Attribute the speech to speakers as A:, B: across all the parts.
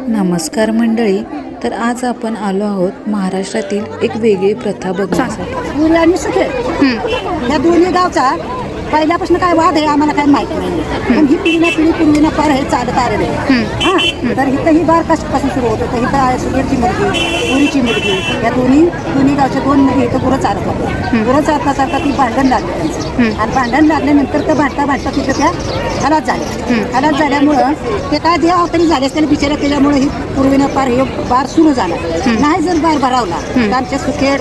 A: नमस्कार मंडळी. तर आज आपण आलो आहोत महाराष्ट्रातील एक वेगळी प्रथा बघण्यासाठी.
B: पुरी आणि सुखे ह्या दोन्ही गावचा पहिल्यापासून काय वाद आहे आम्हाला काय माहिती नाही, पण ही पिढी पूर्वीनं पर हे चालत आलेलं आहे. हां, तर इथं ही बार कशापासून सुरू होतं तर इथं सुखेडची मुलगी, पुरीची मुलगी, या दोन्ही गावच्या दोन मुली इथं गुरं चालत होतं. गुरं चालता ती भांडण लागली त्यांचं, आणि भांडण लागल्यानंतर तर भांडता तिथं त्या खलास झाल्या. खलास झाल्यामुळं ते काय देव तरी झाले त्याला बिचारा, त्याच्यामुळे ही पूर्वीनं पार हे बार सुरू झाला. नाही जर बार भरावला तर आमच्या सुखेड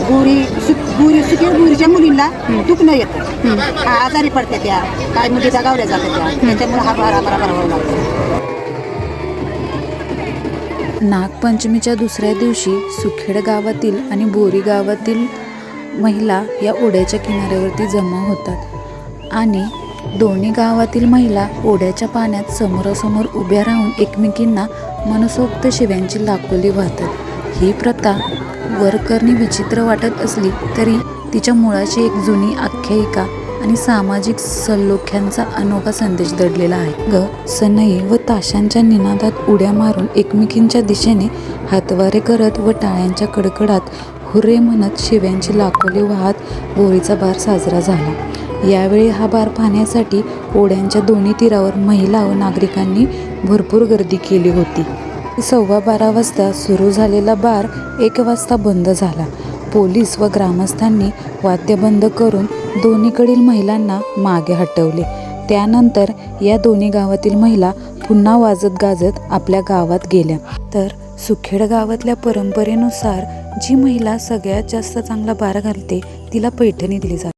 B: गुरीच्या मुलींना दुखणं येतं, आजारी पडते त्या, काय मुली दगावल्या जातात त्या, त्याच्यामुळे हा बार आम्हाला भरावा लागतो.
A: नागपंचमीच्या दुसऱ्या दिवशी सुखेड गावातील आणि बोरी गावातील महिला या ओढ्याच्या किनाऱ्यावरती जमा होतात आणि दोन्ही गावातील महिला ओढ्याच्या पाण्यात समोरासमोर उभ्या राहून एकमेकींना मनसोक्त शिव्यांची लाखोली वाहतात. ही प्रथा वरकरणी विचित्र वाटत असली तरी तिच्या मुळाची एक जुनी आख्यायिका आणि सामाजिक सल्लोख्यांचा अनोखा संदेश दडलेला आहे. सनई व ताशांच्या निनादात उड्या मारून एकमेकींच्या दिशेने हातवारे करत व टाळ्यांच्या कडकडात हुर्रे म्हणत शिव्यांची लाखोली वाहत बोरीचा बार साजरा झाला. यावेळी हा बार पाहण्यासाठी ओढ्यांच्या दोन्ही तीरावर महिला व नागरिकांनी भरपूर गर्दी केली होती. 12:15 वाजता सुरू झालेला बार 1 वाजता बंद झाला. पोलीस व ग्रामस्थांनी वाद्य बंद करून दोन्हीकडील महिलांना मागे हटवले. त्यानंतर या दोन्ही गावातील महिला पुन्हा वाजत गाजत आपल्या गावात गेल्या. तर सुखेड गावातल्या परंपरेनुसार जी महिला सगळ्यात जास्त चांगला बार घालते तिला पैठणी दिली जाते.